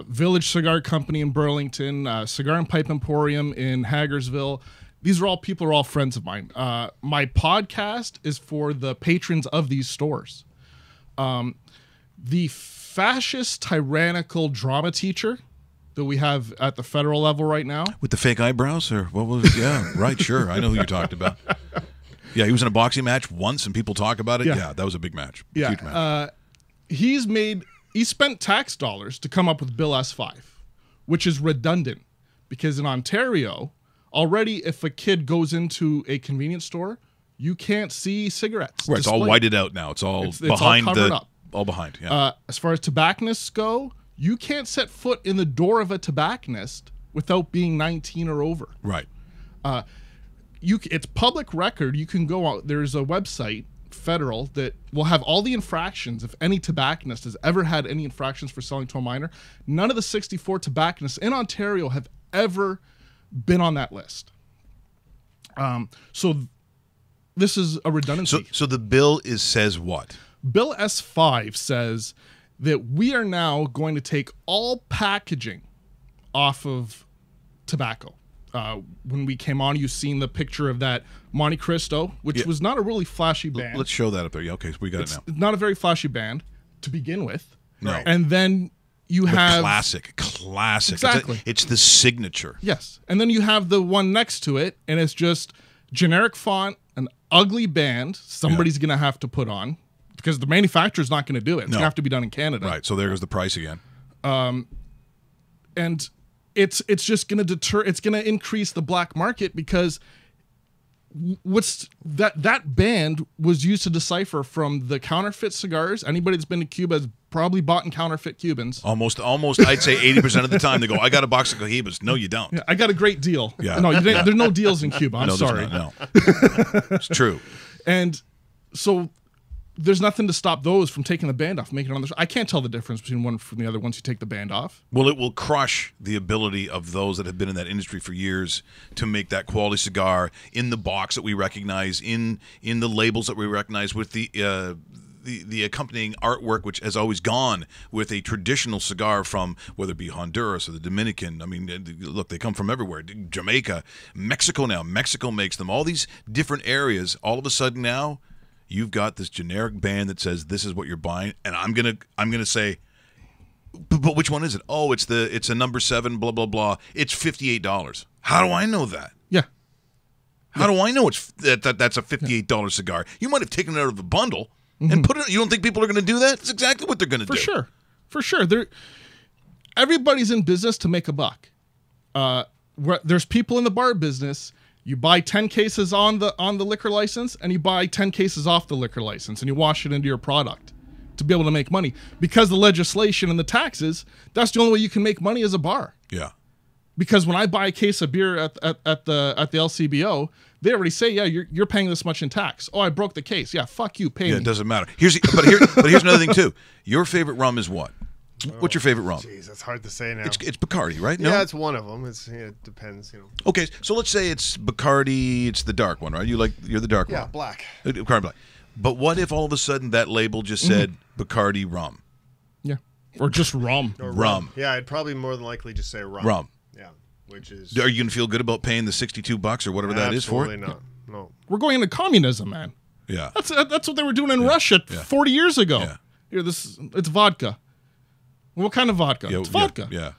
Village Cigar Company in Burlington. Cigar and Pipe Emporium in Hagersville. These are all friends of mine. My podcast is for the patrons of these stores. The fascist, tyrannical drama teacher that we have at the federal level right now. With the fake eyebrows? Or what was it? Yeah, right, sure. I know who you're talking about. Yeah, he was in a boxing match once and people talk about it. Yeah, that was a big match. Yeah. Huge match. He spent tax dollars to come up with Bill S5, which is redundant because in Ontario, already if a kid goes into a convenience store, you can't see cigarettes. Right, it's all whited out now. It's all behind all covered up. All behind, yeah. As far as tobacconists go, you can't set foot in the door of a tobacconist without being 19 or over. Right. It's public record. You can go out. There's a website, federal, that will have all the infractions. If any tobacconist has ever had any infractions for selling to a minor, none of the 64 tobacconists in Ontario have ever been on that list. So this is a redundancy. So the bill says what? Bill S5 says that we are now going to take all packaging off of tobacco. When we came on, you've seen the picture of that Monte Cristo, which was not a really flashy band. Let's show that up there. Yeah, okay, so we got it now. Not a very flashy band to begin with. No. And then you have... Classic. Exactly. It's the signature. Yes. And then you have the one next to it, and it's just generic font, an ugly band somebody's going to have to put on, because the manufacturer's not going to do it. It's going to have to be done in Canada. Right, so there goes the price again. And it's just going to deter, it's going to increase the black market, because that band was used to decipher from the counterfeit cigars. Anybody that's been to Cuba has probably bought in counterfeit Cubans. Almost I'd say 80% of the time they go, I got a box of Cohibas. No, you don't. Yeah, I got a great deal. Yeah. No, there's no deals in Cuba. I'm no, sorry. No. It's true. And so there's nothing to stop those from taking the band off, making it on the show. I can't tell the difference between one from the other once you take the band off. Well, it will crush the ability of those that have been in that industry for years to make that quality cigar in the box that we recognize, in the labels that we recognize, with the accompanying artwork, which has always gone with a traditional cigar from whether it be Honduras or the Dominican. I mean, look, they come from everywhere. Jamaica, Mexico now. Mexico makes them. All these different areas. All of a sudden now, you've got this generic band that says this is what you're buying, and I'm gonna say, but which one is it? Oh, it's a number 7, blah blah blah. It's $58. How do I know that? Yeah. How do I know that's a $58 cigar? You might have taken it out of the bundle. and put it. You don't think people are going to do that? That's exactly what they're going to do. For sure. Everybody's in business to make a buck. There's people in the bar business. You buy 10 cases on the liquor license, and you buy 10 cases off the liquor license, and you wash it into your product to be able to make money. Because the legislation and the taxes, that's the only way you can make money as a bar. Yeah. Because when I buy a case of beer at the LCBO, they already say, yeah, you're paying this much in tax. Oh, I broke the case. Yeah, fuck you, pay me. Yeah, it doesn't matter. Here's another thing too. Your favorite rum is what? What's your favorite rum? Jeez, that's hard to say now. It's Bacardi, right? No? Yeah, it's one of them. It depends, Okay, so let's say it's Bacardi. It's the dark one, right? You're the dark one. Yeah, black. Bacardi black. But what if all of a sudden that label just said Bacardi rum? Yeah, or just rum. Or rum. Yeah, I'd probably more than likely just say rum. Rum. Yeah, which is. Are you going to feel good about paying the $62 or whatever that is for it? Absolutely not. No. We're going into communism, man. Yeah. That's what they were doing in Russia 40 years ago. Yeah. Here, it's vodka. What kind of vodka? It's vodka. Yeah.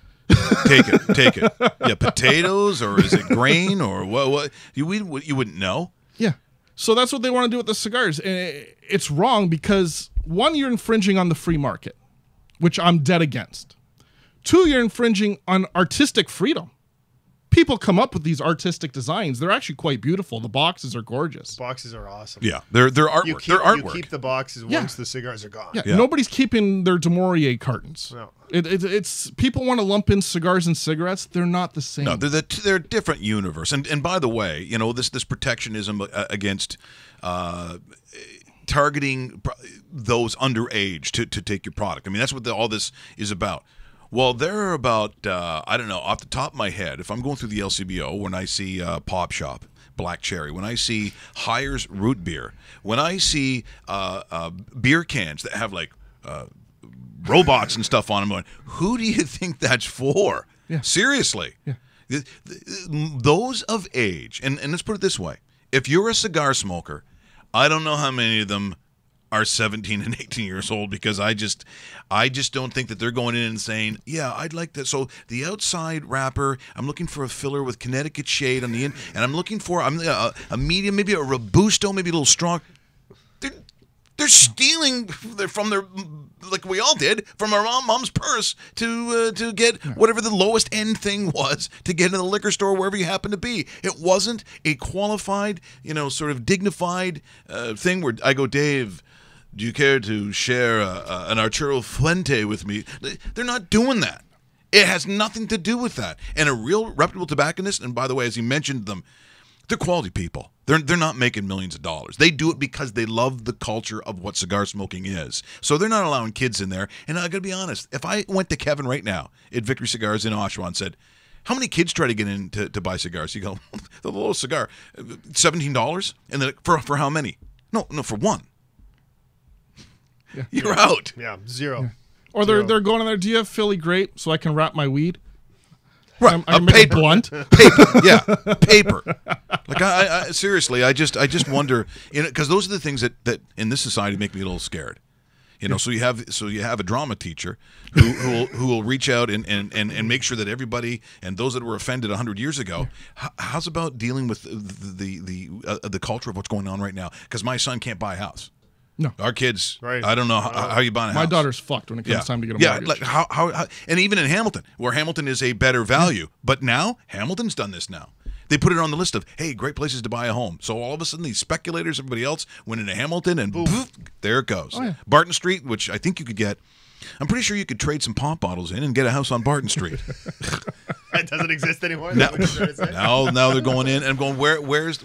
Take it. Yeah, potatoes, or is it grain, or what? You wouldn't know. Yeah. So that's what they want to do with the cigars. And it's wrong because, one, you're infringing on the free market, which I'm dead against. Two, you're infringing on artistic freedom. People come up with these artistic designs. They're actually quite beautiful. The boxes are gorgeous. Boxes are awesome. Yeah, they're artwork. They're artwork. You keep the boxes once the cigars are gone. Yeah. Nobody's keeping their DeMaurier cartons. No. It's people want to lump in cigars and cigarettes. They're not the same. No, they're a different universe. And by the way, this protectionism against targeting those underage to take your product. I mean, that's what all this is about. Well, there are about, I don't know, off the top of my head, if I'm going through the LCBO, when I see Pop Shop, Black Cherry, when I see Hires Root Beer, when I see beer cans that have like robots and stuff on them, going, who do you think that's for? Yeah. Seriously. Yeah. Those of age, and let's put it this way, if you're a cigar smoker, I don't know how many of them are 17 and 18 years old, because I just don't think that they're going in and saying, yeah, I'd like that. So the outside wrapper, I'm looking for a filler with Connecticut shade on the in, and I'm looking for a medium, maybe a Robusto, maybe a little strong. They're stealing from their, like we all did, from our mom's purse to get whatever the lowest end thing was to get in the liquor store wherever you happen to be. It wasn't a qualified, sort of dignified thing where I go, Dave, do you care to share an Arturo Fuente with me? They're not doing that. It has nothing to do with that. And a real reputable tobacconist, and by the way, as he mentioned them, they're quality people. They're not making millions of dollars. They do it because they love the culture of what cigar smoking is. So they're not allowing kids in there. And I got to be honest, if I went to Kevin right now at Victory Cigars in Oshawa and said, how many kids try to get in to buy cigars? You go, the little cigar, $17? And then for how many? No, for one. Yeah. You're out. Yeah, zero. Yeah. Or they're going in there, do you have Philly grape so I can wrap my weed? Right, I can make paper. a blunt. Paper, yeah, paper. Like I seriously, I just wonder, because those are the things that in this society make me a little scared. So you have a drama teacher who will reach out and make sure that everybody and those that were offended 100 years ago. How's about dealing with the culture of what's going on right now? Because my son can't buy a house. No, our kids. Right. I don't know how you buy a house. My daughter's fucked when it comes time to get a mortgage. Like how, and even in Hamilton, where Hamilton is a better value, but now Hamilton's done this now. They put it on the list of, hey, great places to buy a home. So all of a sudden, these speculators, everybody else, went into Hamilton, and poof, there it goes. Oh, yeah. Barton Street, which I think you could get. I'm pretty sure you could trade some pop bottles in and get a house on Barton Street. It doesn't exist anymore. Now they're going in and I'm going, where is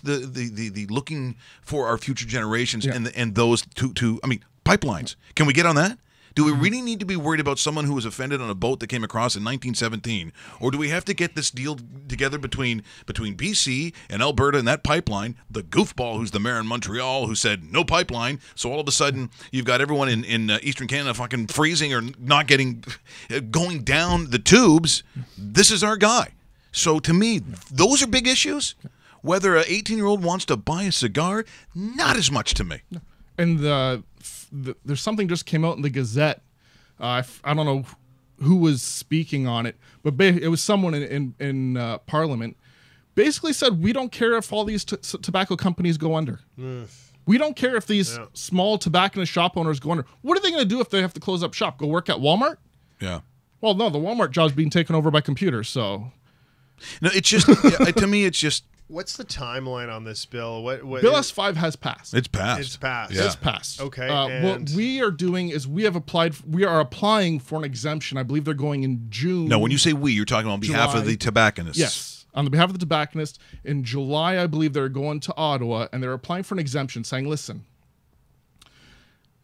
the looking for our future generations and those to I mean, pipelines. Can we get on that? Do we really need to be worried about someone who was offended on a boat that came across in 1917? Or do we have to get this deal together between BC and Alberta and that pipeline, the goofball who's the mayor in Montreal who said no pipeline, so all of a sudden you've got everyone in Eastern Canada fucking freezing or not going down the tubes. This is our guy. So to me, those are big issues. Whether an 18-year-old wants to buy a cigar, not as much to me. And there's something just came out in the Gazette. I don't know who was speaking on it, but it was someone in Parliament. Basically said, we don't care if all these tobacco companies go under. We don't care if these small tobacconist shop owners go under. What are they going to do if they have to close up shop? Go work at Walmart? Yeah. Well, no, the Walmart job's being taken over by computers, so. No, it's just, to me, it's just. What's the timeline on this bill? What Bill S5 has passed. It's passed. It's passed. Yeah. It's passed. Okay. What we are doing is we are applying for an exemption. I believe they're going in June. No, when you say we, you're talking on behalf of the tobacconists. Yes. On the behalf of the tobacconists. In July, I believe they're going to Ottawa, and they're applying for an exemption saying, listen,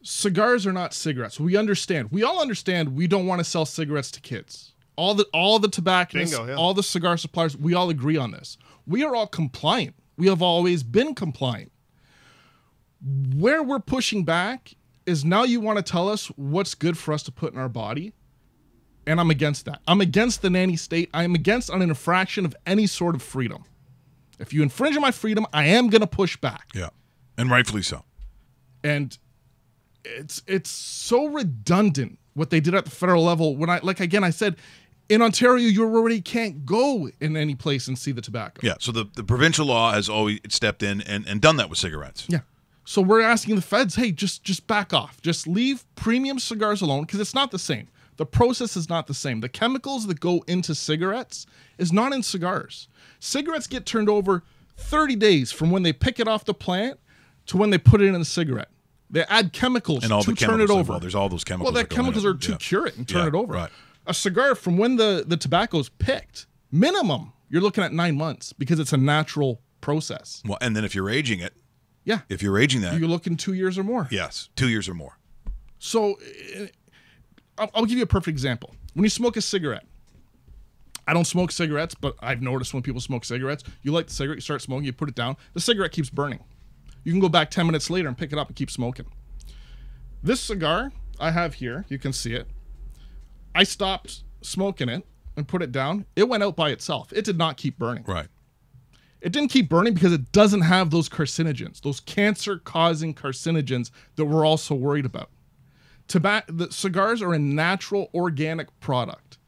cigars are not cigarettes. We understand. We all understand we don't want to sell cigarettes to kids. All the tobacconists, all the cigar suppliers, we all agree on this. We are all compliant. We have always been compliant. Where we're pushing back is now you want to tell us what's good for us to put in our body, and I'm against that. I'm against the nanny state. I'm against an infraction of any sort of freedom. If you infringe on my freedom, I am going to push back. Yeah, and rightfully so. And it's so redundant what they did at the federal level. When I said, in Ontario, you already can't go in any place and see the tobacco. Yeah, so the provincial law has always stepped in and done that with cigarettes. Yeah. So we're asking the feds, hey, just back off. Just leave premium cigars alone because it's not the same. The process is not the same. The chemicals that go into cigarettes is not in cigars. Cigarettes get turned over 30 days from when they pick it off the plant to when they put it in a cigarette. They add chemicals and all to the turn it over. Well, there's all those chemicals. Well, chemicals are to cure it and turn it over. Right. A cigar from when the tobacco's picked, minimum, you're looking at 9 months because it's a natural process. Well, and then if you're aging it, yeah, if you're aging that, you're looking 2 years or more. Yes, 2 years or more. So I'll give you a perfect example. When you smoke a cigarette, I don't smoke cigarettes, but I've noticed when people smoke cigarettes, you light the cigarette, you start smoking, you put it down, the cigarette keeps burning. You can go back 10 minutes later and pick it up and keep smoking. This cigar I have here, you can see it. I stopped smoking it and put it down. It went out by itself. It did not keep burning. Right. It didn't keep burning because it doesn't have those carcinogens, those cancer-causing carcinogens that we're all so worried about. The cigars are a natural, organic product.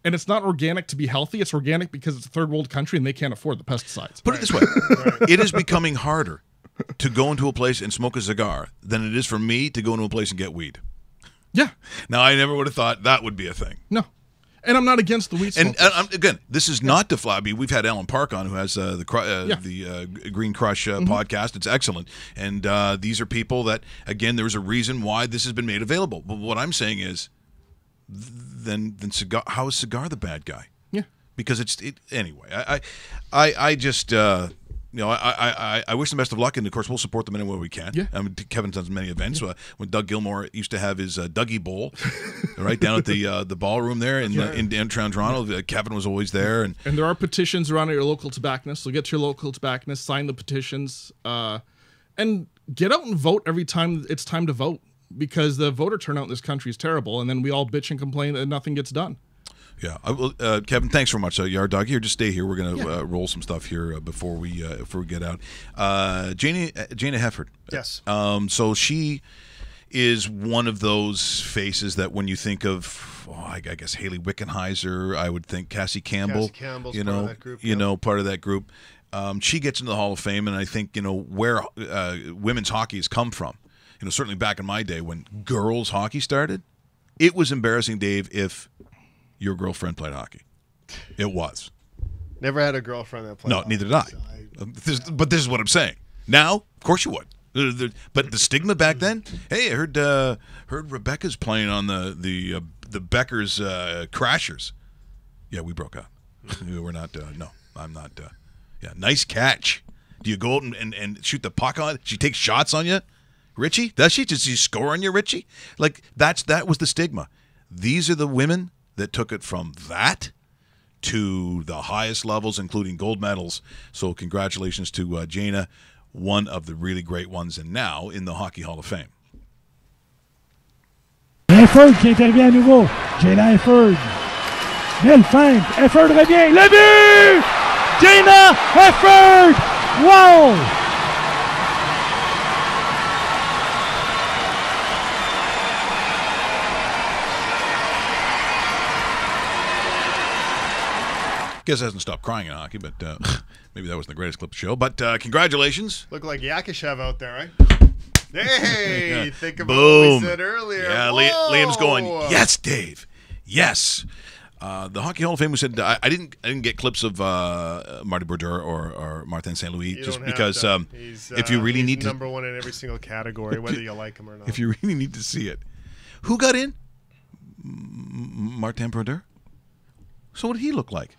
And it's not organic to be healthy. It's organic because it's a third world country and they can't afford the pesticides. Put it this way. It is becoming harder to go into a place and smoke a cigar than it is for me to go into a place and get weed. Yeah. Now, I never would have thought that would be a thing. No. And I'm not against the weed smokers. And again, this is not to flabby. We've had Alan Park on, who has the Green Crush podcast. It's excellent. And these are people that, again, there's a reason why this has been made available. But what I'm saying is, then cigar. How is cigar the bad guy? Yeah. Because anyway. I just. I wish them best of luck, and of course we'll support them any way we can. Yeah. I mean, Kevin's done many events. When Doug Gilmore used to have his Dougie Bowl, right down at the ballroom there in downtown Toronto, Kevin was always there. And there are petitions around at your local tobacconist. So get to your local tobacconist, sign the petitions, and get out and vote every time it's time to vote, because the voter turnout in this country is terrible, and then we all bitch and complain that nothing gets done. Yeah, Kevin, thanks very much. Yard Dog, here, just stay here. We're gonna roll some stuff here before we get out. Jana Hefford. Yes. So she is one of those faces that when you think of, I guess Haley Wickenheiser, I would think Cassie Campbell. Cassie Campbell's part of that group. Part of that group. She gets into the Hall of Fame, and I think where women's hockey has come from. Certainly back in my day when girls hockey started, it was embarrassing, Dave, if your girlfriend played hockey. It was. Never had a girlfriend that played hockey. Neither did I. But this is what I'm saying. Now, of course you would. But the stigma back then, hey, I heard Rebecca's playing on the Becker's Crashers. Yeah, we broke up. We're not, no, I'm not. Yeah, nice catch. Do you go out and shoot the puck on? She takes shots on you? Richie? Does she? Does she score on you, Richie? Like, that was the stigma. These are the women that took it from that to the highest levels, including gold medals. So congratulations to Jana, one of the really great ones, and now in the Hockey Hall of Fame. Hefford qui intervient à nouveau. Jana Hefford. Belle feinte. Hefford revient. Le but! Jana Hefford! Wow! Guess hasn't stopped crying in hockey, but maybe that wasn't the greatest clip of the show. But congratulations. Look like Yakashev out there, right? Hey, think about Boom. what we said earlier. Yeah, Liam's going, yes, Dave. Yes. The Hockey Hall of Fame said I didn't get clips of Marty Brodeur or Martin St. Louis just because if you really need to number one in every single category, whether you like him or not. If you really need to see it, who got in? Martin Brodeur. So what did he look like?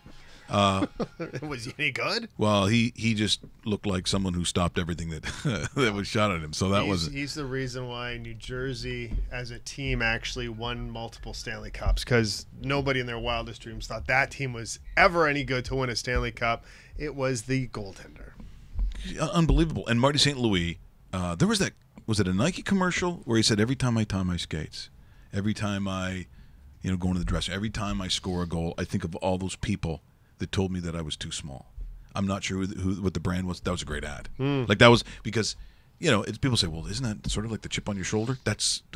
Was he any good? Well, he just looked like someone who stopped everything that that was shot at him. So that wasn't. He's the reason why New Jersey, as a team, actually won multiple Stanley Cups, because nobody in their wildest dreams thought that team was ever any good to win a Stanley Cup. It was the goaltender. Unbelievable. And Marty St. Louis, there was that. Was it a Nike commercial where he said, "Every time I tie my skates, every time I, go into the dressing, every time I score a goal, I think of all those people that told me that I was too small." I'm not sure what the brand was. That was a great ad. Like that was because, people say, well, isn't that sort of like the chip on your shoulder?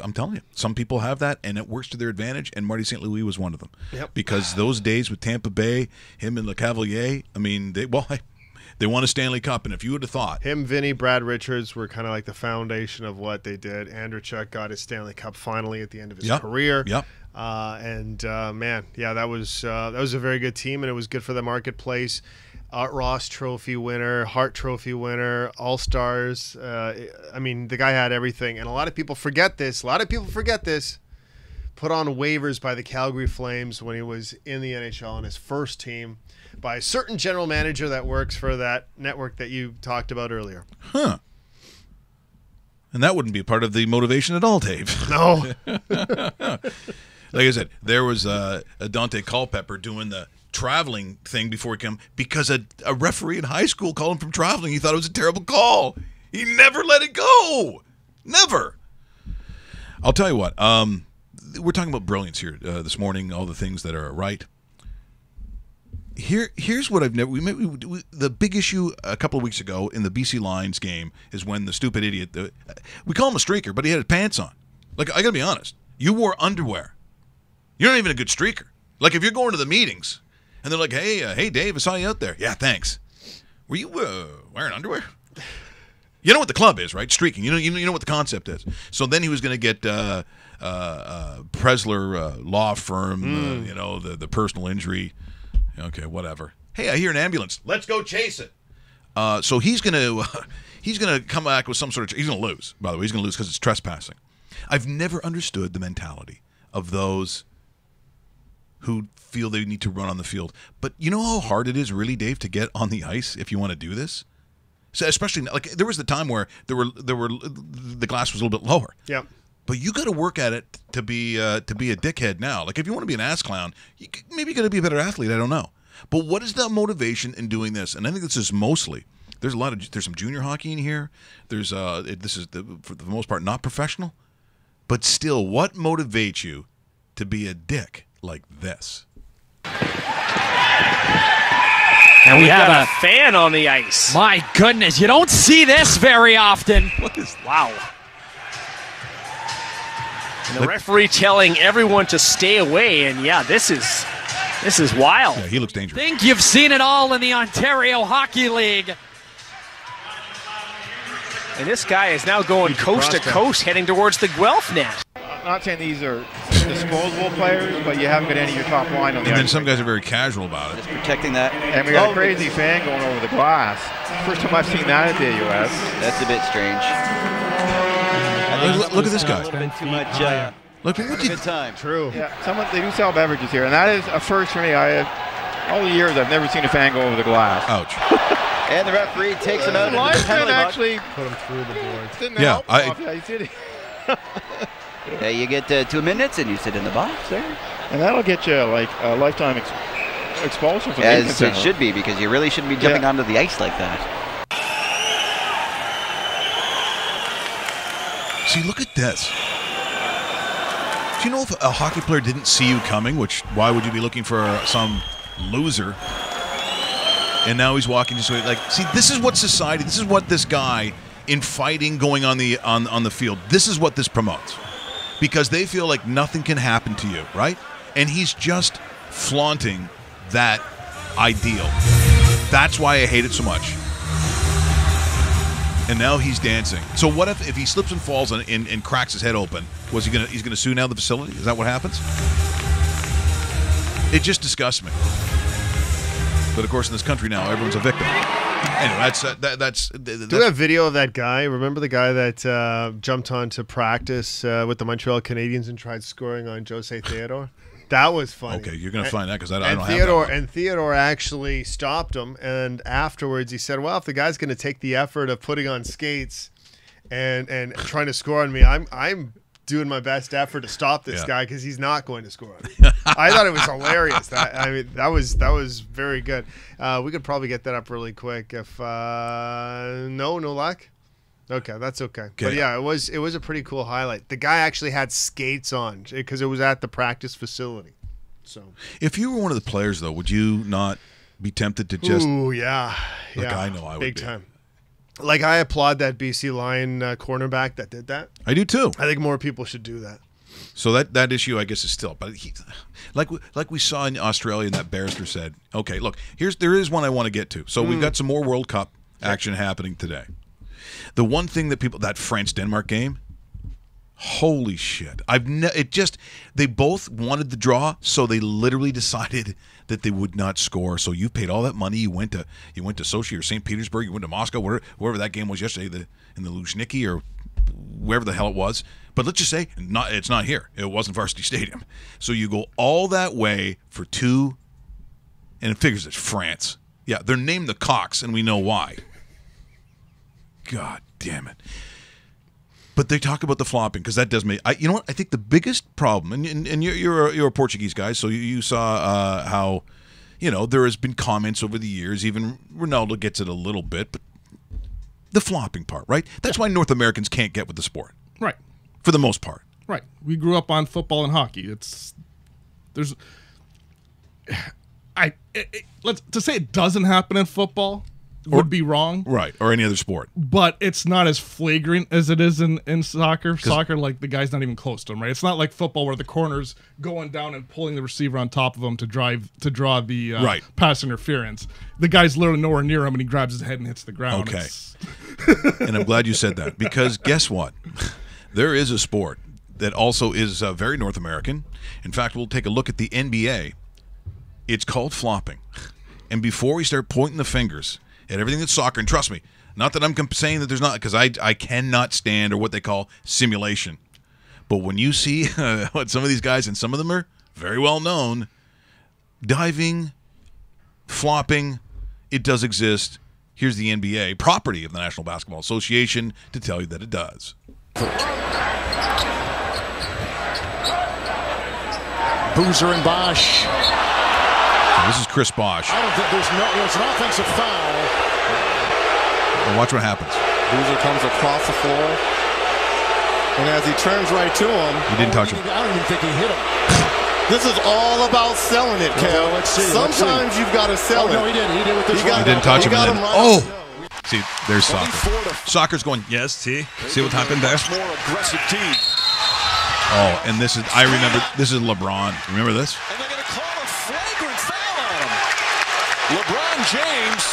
I'm telling you, some people have that, and it works to their advantage. And Marty St. Louis was one of them. Yep. Because those days with Tampa Bay, him and Le Cavalier, I mean, they won a Stanley Cup, and if you would have thought him, Vinny, Brad Richards were kind of like the foundation of what they did. Andrechuk got his Stanley Cup finally at the end of his career. Yep. That was a very good team, and it was good for the marketplace. Art Ross Trophy winner, Hart Trophy winner, All-Stars. The guy had everything, and a lot of people forget this. Put on waivers by the Calgary Flames when he was in the NHL on his first team by a certain general manager that works for that network that you talked about earlier. Huh. And that wouldn't be part of the motivation at all, Dave. No. Like I said, there was a Dante Culpepper doing the traveling thing before he came because a referee in high school called him from traveling. He thought it was a terrible call. He never let it go. Never. I'll tell you what. We're talking about brilliance here this morning, all the things that are right. Here's what I've never. The big issue a couple of weeks ago in the BC Lions game is when the stupid idiot. We call him a streaker, but he had his pants on. Like, I got to be honest. You wore underwear. You're not even a good streaker. Like, if you're going to the meetings and they're like, hey, Dave, I saw you out there. Yeah, thanks. Were you wearing underwear? You know what the club is, right? Streaking. You know what the concept is. So then he was going to get Presler law firm, the personal injury. Okay, whatever. Hey, I hear an ambulance. Let's go chase it. So he's gonna come back with some sort of. He's gonna lose. By the way, he's gonna lose because it's trespassing. I've never understood the mentality of those who feel they need to run on the field. But you know how hard it is, really, Dave, to get on the ice if you want to do this. So especially like there was the time where the glass was a little bit lower. Yeah. But you got to work at it to be a dickhead now. Like if you want to be an ass clown, maybe you got to be a better athlete. I don't know. But what is the motivation in doing this? And I think this is mostly there's some junior hockey in here. There's this is for the most part not professional, but still, what motivates you to be a dick like this? And we have a fan on the ice. My goodness, you don't see this very often. What is wow? And the referee telling everyone to stay away, and yeah, this is wild. Yeah, he looks dangerous. I think you've seen it all in the Ontario Hockey League. And this guy is now going coast to coast, heading towards the Guelph net. I'm not saying these are disposable players, but you haven't got any of your top line on the And ice. then some guys are very casual about it. Just protecting that. And we got a crazy fan going over the glass. First time I've seen that at the US. That's a bit strange. Look at this guy. A little bit too much. Look at what good time. True. Yeah, they do sell beverages here, and that is a first for me. All the years I've never seen a fan go over the glass. Ouch. And the referee takes him out. Linesman actually put him through the boards. Didn't help him off. Yeah, he did. Yeah, you get 2 minutes and you sit in the box there. And that'll get you like a lifetime expulsion from the As it should be, because you really shouldn't be jumping onto the ice like that. See, look at this. Do you know if a hockey player didn't see you coming, why would you be looking for some loser? And now he's walking just like, see, this is what society, this is what this guy in fighting going on the field, this is what this promotes. Because they feel like nothing can happen to you, right? And he's just flaunting that ideal. That's why I hate it so much. And now he's dancing. So what if he slips and falls and cracks his head open? He's gonna sue now the facility? Is that what happens? It just disgusts me. But of course, in this country now, everyone's a victim. Anyway, that's. Do we have video of that guy? Remember the guy that jumped on to practice with the Montreal Canadiens and tried scoring on Jose Theodore? That was funny. Okay, you're going to find that because I don't have that. And Theodore actually stopped him, and afterwards he said, well, if the guy's going to take the effort of putting on skates and trying to score on me, I'm doing my best effort to stop this guy because he's not going to score on me. I thought it was hilarious. That was very good. We could probably get that up really quick. If no luck. Okay, that's okay. But yeah, it was a pretty cool highlight. The guy actually had skates on because it was at the practice facility. So, if you were one of the players, though, would you not be tempted to just? Ooh, yeah. I know I would. Big time. Like, I applaud that BC Lion cornerback that did that. I do too. I think more people should do that. So that issue, I guess, is still. But like we saw in Australia, and that barrister said, okay, look, there is one I want to get to. So we've got some more World Cup action happening today. The one thing that that France-Denmark game, holy shit! They both wanted the draw, so they literally decided that they would not score. So you paid all that money. You went to Sochi or St. Petersburg. You went to Moscow, wherever that game was yesterday, in the Luzhniki or wherever the hell it was. But let's just say it's not here. It wasn't Varsity Stadium. So you go all that way for two, and it figures it's France. Yeah, they're named the Cocks, and we know why. God damn it. But they talk about the flopping because that does me. You know what? I think the biggest problem, and you're a Portuguese guy, so you saw how, there has been comments over the years. Even Ronaldo gets it a little bit, but the flopping part, right? That's why North Americans can't get with the sport, right? For the most part, right. We grew up on football and hockey. To say it doesn't happen in football would be wrong. Right, or any other sport. But it's not as flagrant as it is in soccer. Soccer, like, the guy's not even close to him, right? It's not like football where the corner's going down and pulling the receiver on top of him to draw the pass interference. The guy's literally nowhere near him, and he grabs his head and hits the ground. Okay. And I'm glad you said that, because guess what? There is a sport that also is very North American. In fact, we'll take a look at the NBA. It's called flopping. And before we start pointing the fingers at everything that's soccer, and trust me, not that I'm saying that there's not, because I cannot stand, or what they call, simulation. But when you see what some of these guys, and some of them are very well known, diving, flopping, it does exist. Here's the NBA, property of the National Basketball Association, to tell you that it does. Boozer and Bosch. This is Chris Bosch. I don't think there's an offensive foul. Well, watch what happens. Boozer comes across the floor, and as he turns right to him, he didn't touch him. I don't even think he hit him. This is all about selling it, Kel. Let's see. Sometimes you've got to sell it. No, he didn't. He did with this one. He didn't touch him. See, there's soccer. Soccer's going, yes, see what happened there? More aggressive team. Oh, and I remember, this is LeBron. Remember this? And they're going to call a flagrant foul on him. LeBron James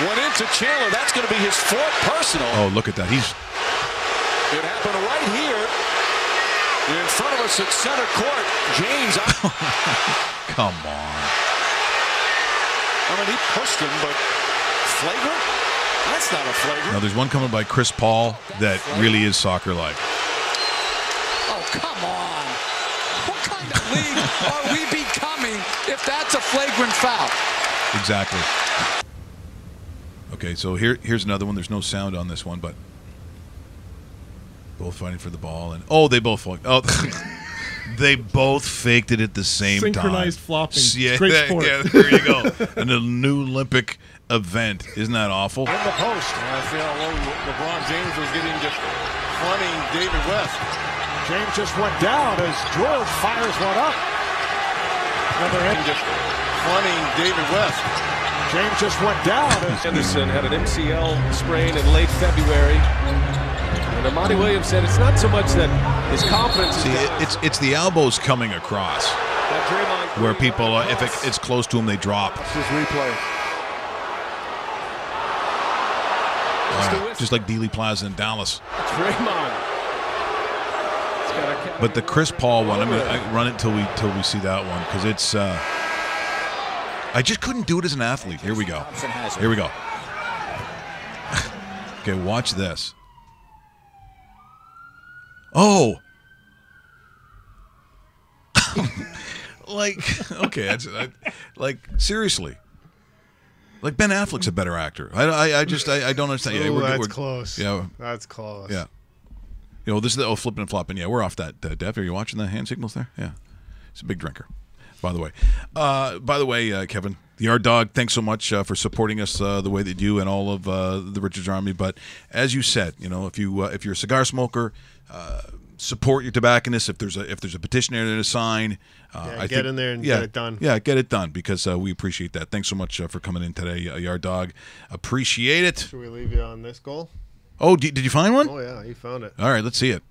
went into Chandler. That's going to be his fourth personal. Oh, look at that. It happened right here in front of us at center court. James. Come on. I mean, he pushed him, but flagrant? That's not a flagrant. Now, there's one coming by Chris Paul that really is soccer-like. Oh, come on. What kind of league are we becoming if that's a flagrant foul? Exactly. Okay, so here's another one. There's no sound on this one, but both fighting for the ball, and they both they both faked it at the same time. Synchronized flopping. Yeah, great sport. Yeah, there you go. And a new Olympic event. Isn't that awful? In the post. I see how low LeBron James was getting, just fronting David West. James just went down as George fires one up. Another end, just fronting David West. James just went down. Anderson had an MCL sprain in late February. And Amani Williams said it's not so much that his confidence is down. It's the elbows coming across. where people, if it's close to them, they drop. This is replay. Just like Dealey Plaza in Dallas. Draymond. But the Chris Paul one, I run it till we see that one, because it's. I just couldn't do it as an athlete. Here we go. Here we go. Okay, watch this. Oh. Okay, seriously. Like Ben Affleck's a better actor. I don't understand. Ooh, we're that's close. Yeah, that's close. Yeah. This is the flipping and flopping. Yeah, we're off that. Dev, are you watching the hand signals there? Yeah, he's a big drinker. By the way, Kevin, the Yard Dog, thanks so much for supporting us the way that you and all of the Richards Army. But as you said, if you're a cigar smoker, support your tobacconist. If there's a petition there to sign, get in there and get it done. Yeah, get it done, because we appreciate that. Thanks so much for coming in today, Yard Dog. Appreciate it. Should we leave you on this goal? Oh, did you find one? Oh yeah, you found it. All right, let's see it.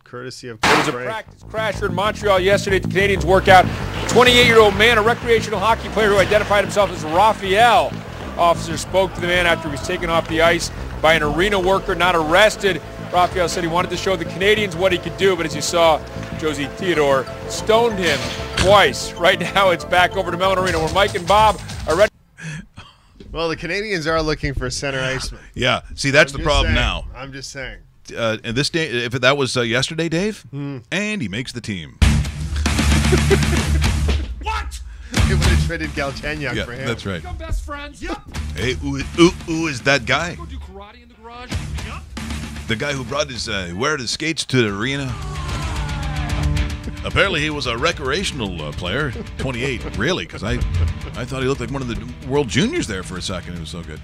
Courtesy of. There was a practice crasher in Montreal yesterday at the Canadiens workout. 28-year-old man, a recreational hockey player who identified himself as Raphael. Officers spoke to the man after he was taken off the ice by an arena worker, not arrested. Raphael said he wanted to show the Canadiens what he could do, but as you saw, Josie Theodore stoned him twice. Right now, it's back over to Mellon Arena, where Mike and Bob are ready. Well, the Canadiens are looking for a center iceman. Yeah, see, that's the problem now. I'm just saying. And this day, if that was yesterday, Dave, and he makes the team. What? They would have traded Galchenyuk for him. That's right. Become best friends. Yep. Hey, who is that guy? Go do karate in the garage. Yep. The guy who brought his skates to the arena. Apparently, he was a recreational player. 28, really, because I thought he looked like one of the World Juniors there for a second. It was so good.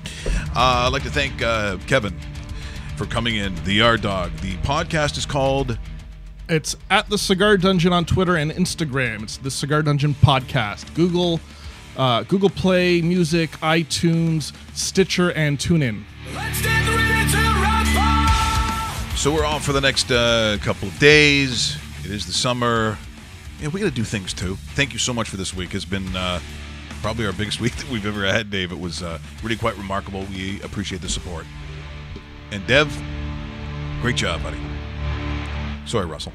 I'd like to thank Kevin for coming in. The Yard Dog. The podcast is called. It's at The Cigar Dungeon on Twitter and Instagram. It's The Cigar Dungeon Podcast. Google Play Music, iTunes, Stitcher, and TuneIn. So we're off for the next couple of days. It is the summer. Yeah, we got to do things too. Thank you so much for this week. It's been probably our biggest week that we've ever had, Dave. It was really quite remarkable. We appreciate the support. And Dev, great job, buddy. Sorry, Russell.